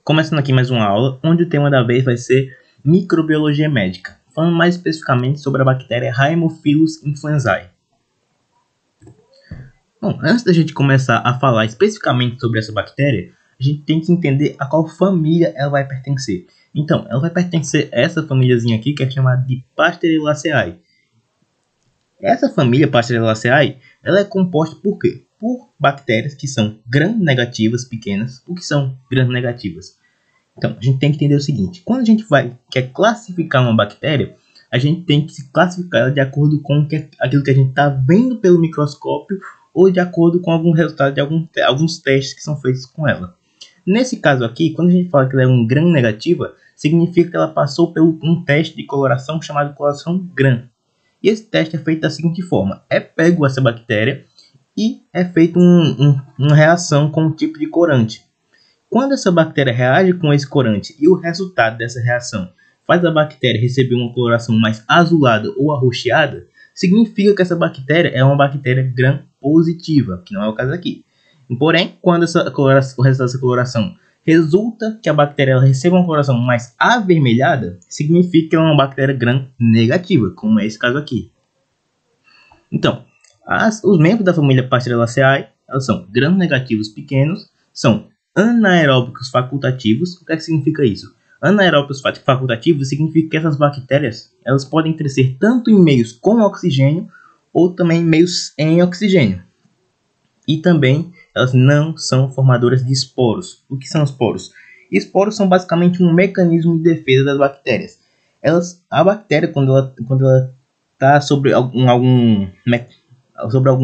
Começando aqui mais uma aula, onde o tema da vez vai ser microbiologia médica, falando mais especificamente sobre a bactéria Haemophilus influenzae. Bom, antes da gente começar a falar especificamente sobre essa bactéria, a gente tem que entender a qual família ela vai pertencer. Então, ela vai pertencer a essa famíliazinha aqui, que é chamada de Pasteurilaceae. Essa família Pasteurilaceae, ela é composta por quê? Por bactérias que são gram-negativas pequenas. O que são gram-negativas? Então, a gente tem que entender o seguinte: quando a gente quer classificar uma bactéria, a gente tem que se classificar ela de acordo com aquilo que a gente está vendo pelo microscópio ou de acordo com algum resultado de alguns testes que são feitos com ela. Nesse caso aqui, quando a gente fala que ela é um gram-negativa, significa que ela passou por um teste de coloração chamado coloração gram. E esse teste é feito da seguinte forma: é pego essa bactéria e é feita uma reação com um tipo de corante. Quando essa bactéria reage com esse corante e o resultado dessa reação faz a bactéria receber uma coloração mais azulada ou arroxeada, significa que essa bactéria é uma bactéria gram-positiva, que não é o caso aqui. Porém, quando o resultado dessa coloração resulta que a bactéria ela receba uma coloração mais avermelhada, significa que ela é uma bactéria gram-negativa, como é esse caso aqui. Então, os membros da família Pasteurilaceae, elas são gram-negativos pequenos, são anaeróbicos facultativos. O que é que significa isso? Anaeróbicos facultativos significa que essas bactérias elas podem crescer tanto em meios com oxigênio ou também em meios em oxigênio. E também elas não são formadoras de esporos. O que são esporos? Esporos são basicamente um mecanismo de defesa das bactérias. A bactéria, quando ela está sobre algum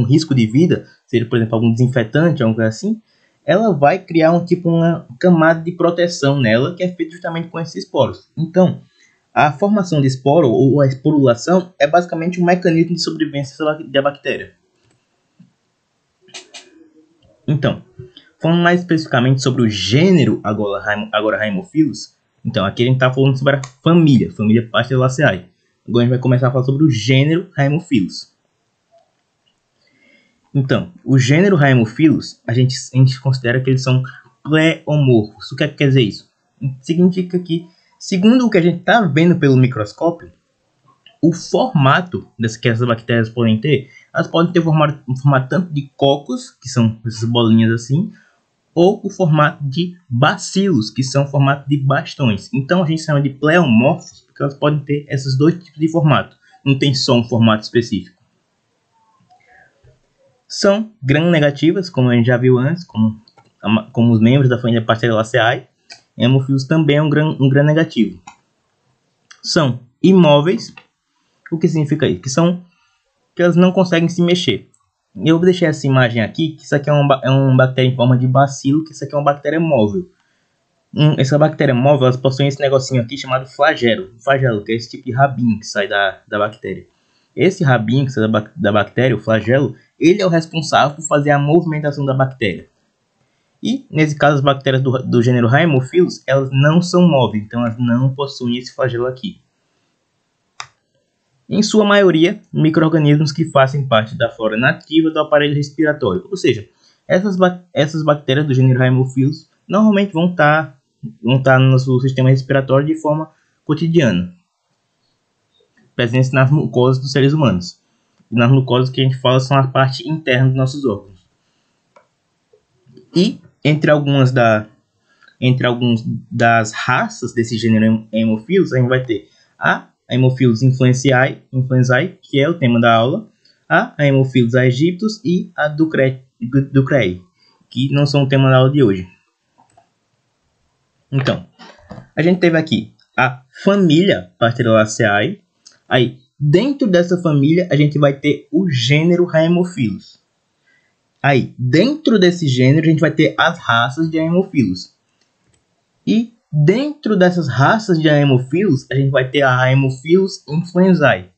risco de vida, seja por exemplo algum desinfetante, algo assim, ela vai criar uma camada de proteção nela, que é feita justamente com esses esporos. Então, a formação de esporo ou a esporulação é basicamente um mecanismo de sobrevivência da bactéria. Então, falando mais especificamente sobre o gênero agora Haemophilus, então aqui a gente está falando sobre a família Pasteurilaceae. Agora a gente vai começar a falar sobre o gênero Haemophilus. Então, o gênero Haemophilus, a gente considera que eles são pleomorfos. O que quer dizer isso? Significa que, segundo o que a gente está vendo pelo microscópio, o formato que essas bactérias podem ter, elas podem ter um formato tanto de cocos, que são essas bolinhas assim, ou o formato de bacilos, que são o formato de bastões. Então a gente chama de pleomorfos, porque elas podem ter esses dois tipos de formato. Não tem só um formato específico. São gram-negativas, como a gente já viu antes, como os membros da família Pasteurilaceae. Haemophilus também é um gram-negativo. São imóveis. O que significa isso? Que elas não conseguem se mexer. Eu vou deixar essa imagem aqui, que isso aqui é uma bactéria em forma de bacilo, que isso aqui é uma bactéria móvel. Essa bactéria móvel, elas possuem esse negocinho aqui chamado flagelo. Flagelo, que é esse tipo de rabinho que sai da bactéria. Esse rabinho que sai da bactéria, o flagelo, ele é o responsável por fazer a movimentação da bactéria. E, nesse caso, as bactérias do gênero Haemophilus, elas não são móveis, então elas não possuem esse flagelo aqui. Em sua maioria, micro-organismos que fazem parte da flora nativa do aparelho respiratório. Ou seja, essas bactérias do gênero Haemophilus normalmente vão estar no nosso sistema respiratório de forma cotidiana, presentes nas mucosas dos seres humanos. E nas mucosas que a gente fala são a parte interna dos nossos órgãos. E entre algumas das raças desse gênero Haemophilus, a gente vai ter a Haemophilus influenzae, que é o tema da aula, a Haemophilus aegyptus e a Ducreae, que não são o tema da aula de hoje. Então, a gente teve aqui a família Pasteurilaceae. Aí, dentro dessa família, a gente vai ter o gênero Haemophilus. Aí, dentro desse gênero, a gente vai ter as raças de Haemophilus. E dentro dessas raças de Haemophilus, a gente vai ter a Haemophilus influenzae.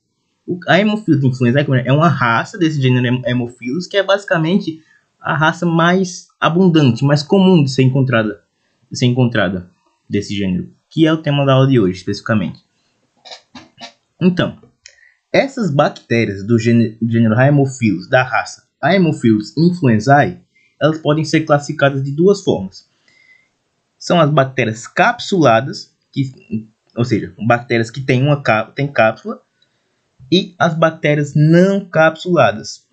A Haemophilus influenzae é uma raça desse gênero Haemophilus, que é basicamente a raça mais abundante, mais comum de ser encontrada desse gênero, que é o tema da aula de hoje, especificamente. Então, essas bactérias do gênero Haemophilus, da raça Haemophilus influenzae, elas podem ser classificadas de duas formas. são as bactérias capsuladas, ou seja, bactérias que têm cápsula, e as bactérias não capsuladas.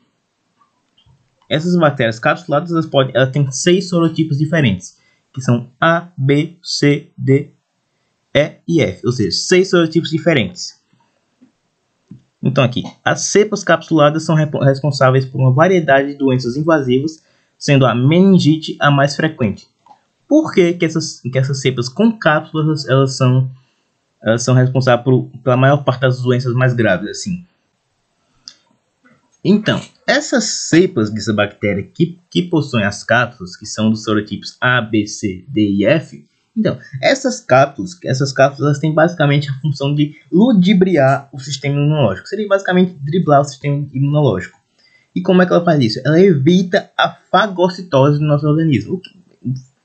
Essas bactérias capsuladas elas têm 6 sorotipos diferentes, que são A, B, C, D, E e F, ou seja, 6 sorotipos diferentes. Então aqui, as cepas capsuladas são responsáveis por uma variedade de doenças invasivas, sendo a meningite a mais frequente. Por que essas cepas com cápsulas elas são responsáveis pela maior parte das doenças mais graves, assim? Então, essas cepas dessa bactéria que possuem as cápsulas, que são dos sorotipos A, B, C, D e F, então, essas cápsulas elas têm basicamente a função de ludibriar o sistema imunológico. Seria basicamente driblar o sistema imunológico. E como é que ela faz isso? Ela evita a fagocitose do nosso organismo.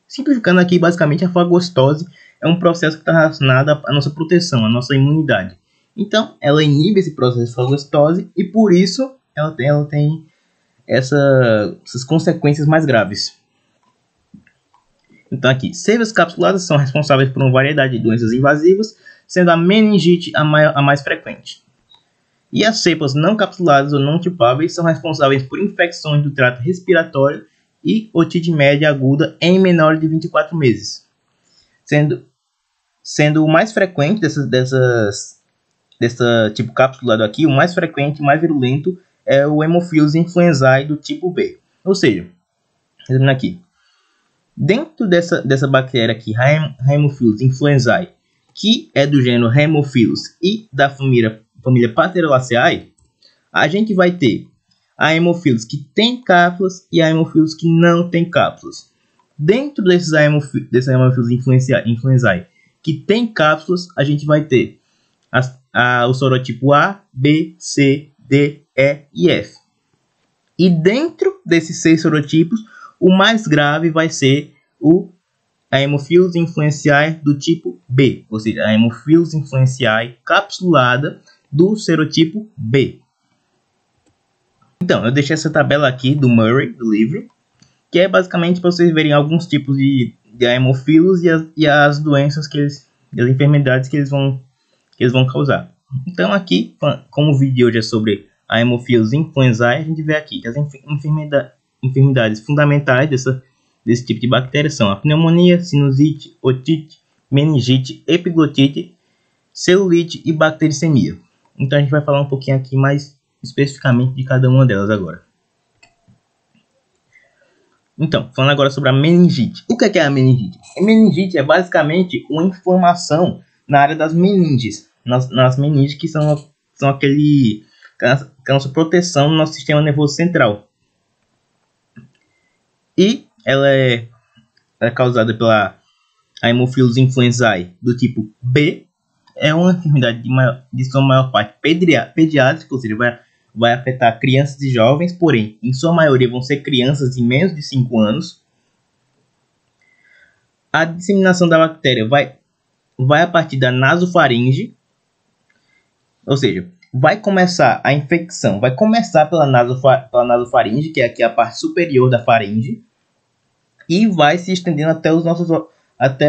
Simplificando aqui, basicamente, a fagocitose é um processo que está relacionado à nossa proteção, à nossa imunidade. Então, ela inibe esse processo de fagocitose e, por isso, ela tem essas consequências mais graves. Então aqui, cepas capsuladas são responsáveis por uma variedade de doenças invasivas, sendo a meningite a mais frequente. E as cepas não capsuladas ou não tipáveis são responsáveis por infecções do trato respiratório e otite média aguda em menores de 24 meses. Sendo o mais frequente dessa tipo capsulado aqui, o mais frequente e mais virulento é o Haemophilus influenzae do tipo B. Ou seja, resumindo aqui, dentro dessa bactéria aqui, Haemophilus influenzae, que é do gênero Haemophilus e da família Pasteurolaceae, a gente vai ter a Haemophilus que tem cápsulas e a Haemophilus que não tem cápsulas. Dentro desses Haemophilus influenzae que tem cápsulas, a gente vai ter o sorotipo A, B, C, D, E e F. E dentro desses 6 sorotipos, o mais grave vai ser a Haemophilus influenzae do tipo B, ou seja, a Haemophilus influenzae capsulada do serotipo B. Então, eu deixei essa tabela aqui do Murray, do livro, que é basicamente para vocês verem alguns tipos de Haemophilus e as doenças as enfermidades que eles vão causar. Então aqui, como o vídeo de hoje é sobre a Haemophilus influenzae, a gente vê aqui que as enfermidades fundamentais desse tipo de bactéria são a pneumonia, sinusite, otite, meningite, epiglotite, celulite e bactericemia. Então a gente vai falar um pouquinho aqui mais especificamente de cada uma delas agora. Então, falando agora sobre a meningite. O que é a meningite? A meningite é basicamente uma inflamação na área das meninges. Nas meninges, que são a nossa proteção no nosso sistema nervoso central. E ela é causada pela Haemophilus influenzae do tipo B. É uma enfermidade de sua maior parte pediátrica, ou seja, vai afetar crianças e jovens, porém, em sua maioria vão ser crianças de menos de 5 anos. A disseminação da bactéria vai a partir da nasofaringe, ou seja, vai começar a infecção, vai começar pela nasofaringe, que é aqui a parte superior da faringe, e vai se estendendo até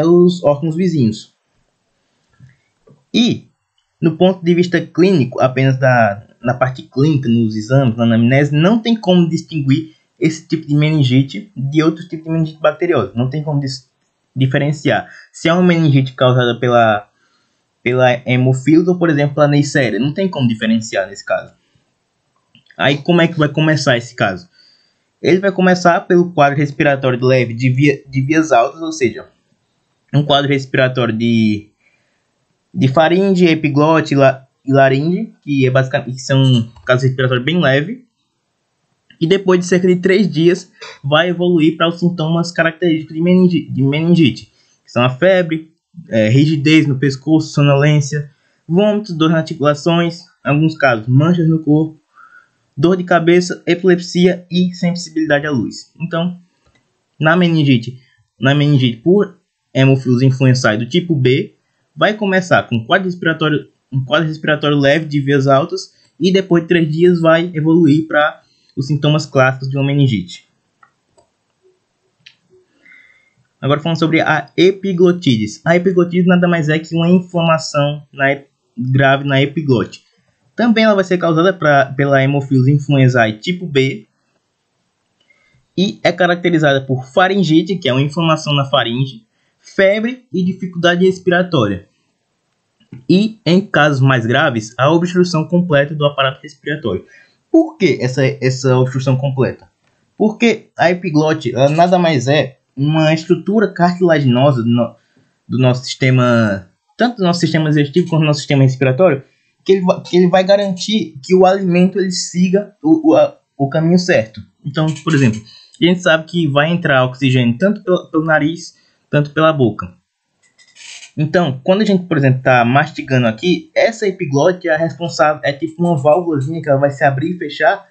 os órgãos vizinhos. E, no ponto de vista clínico, apenas na parte clínica, nos exames, na anamnese, não tem como distinguir esse tipo de meningite de outros tipos de meningite bacteriosa. Não tem como diferenciar se é uma meningite causada pela Haemophilus ou, por exemplo, pela Neisseria. Não tem como diferenciar nesse caso. Aí, como é que vai começar esse caso? Ele vai começar pelo quadro respiratório leve de vias altas, ou seja, um quadro respiratório de faringe, epiglote e laringe, que são casos respiratórios bem leves. E depois de cerca de 3 dias, vai evoluir para os sintomas característicos de meningite, que são a febre, rigidez no pescoço, sonolência, vômitos, dor nas articulações, em alguns casos, manchas no corpo, dor de cabeça, epilepsia e sensibilidade à luz. Então, na meningite por Haemophilus influenzae do tipo B, vai começar com um quadro respiratório leve de vias altas e depois de 3 dias vai evoluir para os sintomas clássicos de uma meningite. Agora falando sobre a epiglotite. A epiglotite nada mais é que uma inflamação grave na epiglote. Também ela vai ser causada pela Haemophilus influenzae tipo B e é caracterizada por faringite, que é uma inflamação na faringe, febre e dificuldade respiratória. E, em casos mais graves, a obstrução completa do aparato respiratório. Por que essa obstrução completa? Porque a epiglote ela nada mais é uma estrutura cartilaginosa do nosso sistema, tanto do nosso sistema digestivo quanto do nosso sistema respiratório, que ele vai garantir que o alimento ele siga o caminho certo. Então, por exemplo, a gente sabe que vai entrar oxigênio tanto pelo nariz, tanto pela boca. Então, quando a gente, por exemplo, está mastigando aqui, essa epiglote é responsável, é tipo uma válvulazinha que ela vai se abrir e fechar,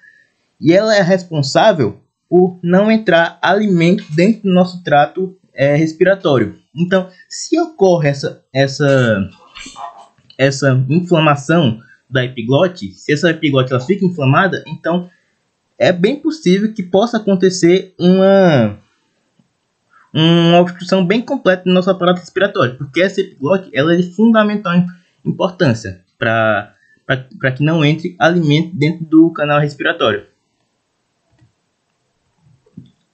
e ela é responsável por não entrar alimento dentro do nosso trato respiratório. Então, se ocorre essa inflamação da epiglote, se essa epiglote ela fica inflamada, então é bem possível que possa acontecer uma obstrução bem completa do nosso aparato respiratório, porque essa epiglote ela é de fundamental importância para que não entre alimento dentro do canal respiratório.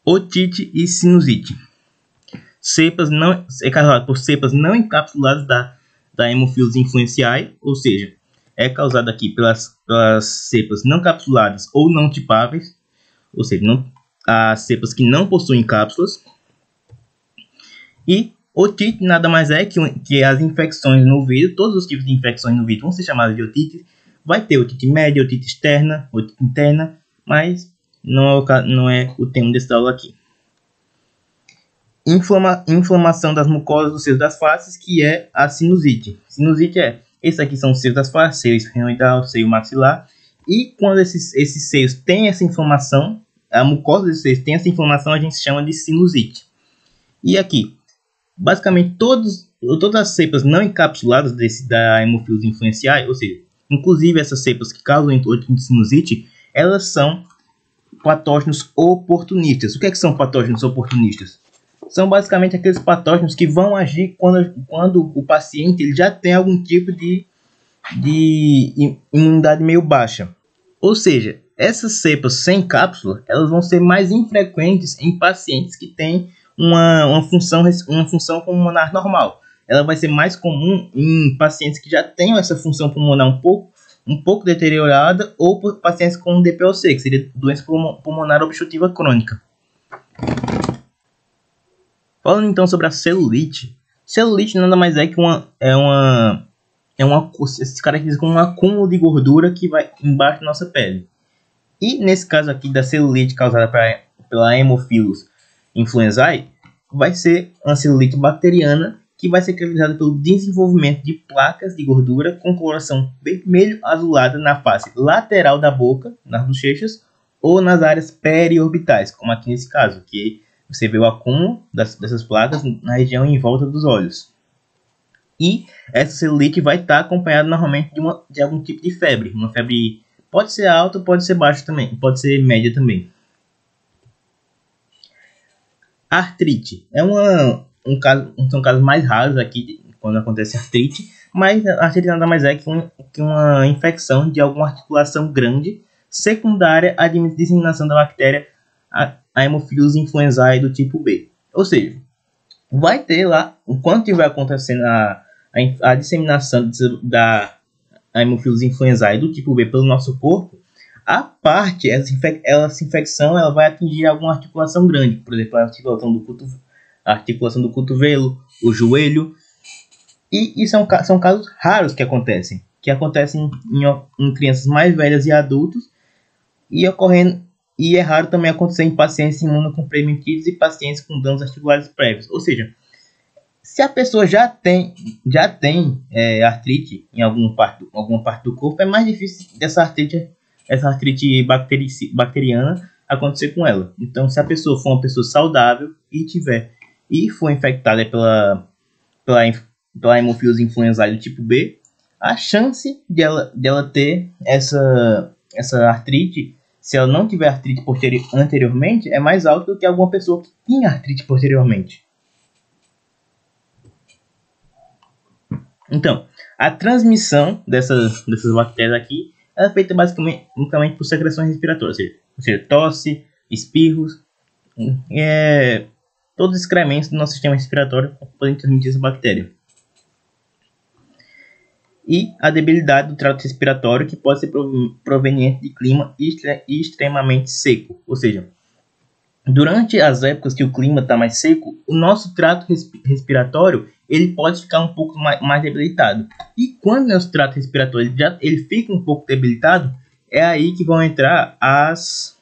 Otite e sinusite. É causada por cepas não encapsuladas da Haemophilus influenzae, ou seja, é causada aqui pelas cepas não capsuladas ou não tipáveis, ou seja, as cepas que não possuem cápsulas. E otite nada mais é que as infecções no ouvido, todos os tipos de infecções no ouvido vão ser chamadas de otite. Vai ter otite média, otite externa, otite interna, mas não é o tema dessa aula aqui. Inflamação das mucosas dos seios das faces, que é a sinusite. Sinusite esses aqui são os seios das faces, seio esfenoidal, seio maxilar. E quando esses seios têm essa inflamação, a mucosa desses seios tem essa inflamação, a gente chama de sinusite. E aqui, basicamente todas as cepas não encapsuladas da Haemophilus influenzae, ou seja, inclusive essas cepas que causam otite e sinusite, elas são patógenos oportunistas. O que são patógenos oportunistas? São basicamente aqueles patógenos que vão agir quando o paciente ele já tem algum tipo de imunidade meio baixa. Ou seja, essas cepas sem cápsula elas vão ser mais infrequentes em pacientes que têm uma função pulmonar normal. Ela vai ser mais comum em pacientes que já tenham essa função pulmonar um pouco deteriorada ou por pacientes com DPOC, que seria doença pulmonar obstrutiva crônica. Falando então sobre a celulite. Celulite nada mais é que se caracteriza como um acúmulo de gordura que vai embaixo da nossa pele. E nesse caso aqui da celulite causada pela Haemophilus influenzae, vai ser uma celulite bacteriana que vai ser caracterizada pelo desenvolvimento de placas de gordura com coloração vermelho-azulada na face lateral da boca, nas bochechas, ou nas áreas periorbitais, como aqui nesse caso, que você vê o acúmulo dessas placas na região em volta dos olhos. E essa celulite vai estar acompanhada normalmente de algum tipo de febre. Uma febre pode ser alta, pode ser baixa também, pode ser média também. Artrite são casos mais raros aqui quando acontece artrite, mas a artrite nada mais é que uma infecção de alguma articulação grande secundária à disseminação da bactéria Haemophilus influenzae do tipo B. Ou seja, vai ter lá, enquanto estiver acontecendo a disseminação da Haemophilus influenzae do tipo B pelo nosso corpo, essa infecção ela vai atingir alguma articulação grande, por exemplo, a articulação do cotovelo, o joelho. E são casos raros que acontecem em crianças mais velhas e adultos, e é raro também acontecer em pacientes imunocomprometidos e pacientes com danos articulares prévios. Ou seja, se a pessoa já tem artrite em alguma parte do corpo, é mais difícil essa artrite bacteriana acontecer com ela. Então, se a pessoa for uma pessoa saudável e for infectada pela Haemophilus influenzae do tipo B, a chance dela ter essa artrite, se ela não tiver artrite anteriormente, é mais alta do que alguma pessoa que tinha artrite posteriormente. Então, a transmissão dessas bactérias aqui é feita basicamente por secreções respiratórias, ou seja, tosse, espirros, todos os excrementos do nosso sistema respiratório podem transmitir essa bactéria. E a debilidade do trato respiratório, que pode ser proveniente de clima extremamente seco, ou seja, durante as épocas que o clima está mais seco, o nosso trato respiratório ele pode ficar um pouco mais debilitado. E quando o nosso trato respiratório ele fica um pouco debilitado, é aí que vão entrar as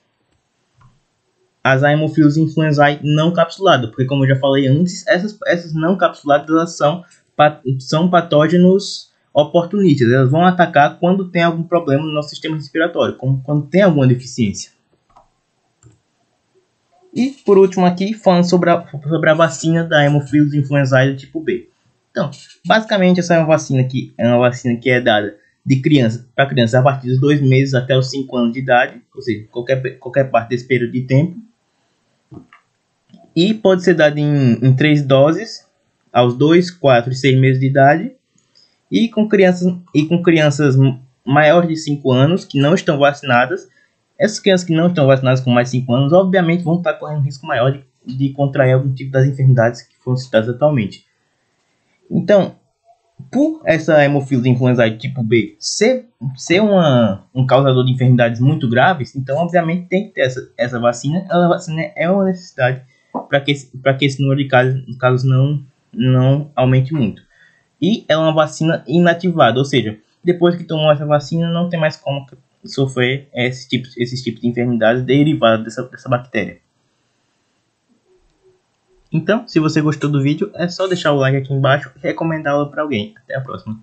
Haemophilus influenzae não capsuladas, porque como eu já falei antes, essas não capsuladas elas são patógenos oportunistas. Elas vão atacar quando tem algum problema no nosso sistema respiratório, como quando tem alguma deficiência. E por último aqui, falando sobre a vacina da Haemophilus influenzae do tipo B. Então, basicamente essa é uma vacina que é dada para crianças a partir dos 2 meses até os 5 anos de idade, ou seja, qualquer parte desse período de tempo. E pode ser dada em 3 doses, aos 2, 4 e 6 meses de idade. E com crianças maiores de 5 anos que não estão vacinadas. Essas crianças que não estão vacinadas com mais de 5 anos, obviamente, vão estar correndo um risco maior de contrair algum tipo das enfermidades que foram citadas atualmente. Então, por essa Haemophilus influenzae tipo B ser um causador de enfermidades muito graves, então, obviamente, tem que ter essa vacina. A vacina é uma necessidade para que esse número de casos não aumente muito. E é uma vacina inativada, ou seja, depois que tomou essa vacina, não tem mais como sofrer esses tipos de enfermidades derivadas dessa bactéria. Então, se você gostou do vídeo, é só deixar o like aqui embaixo e recomendá-lo para alguém. Até a próxima.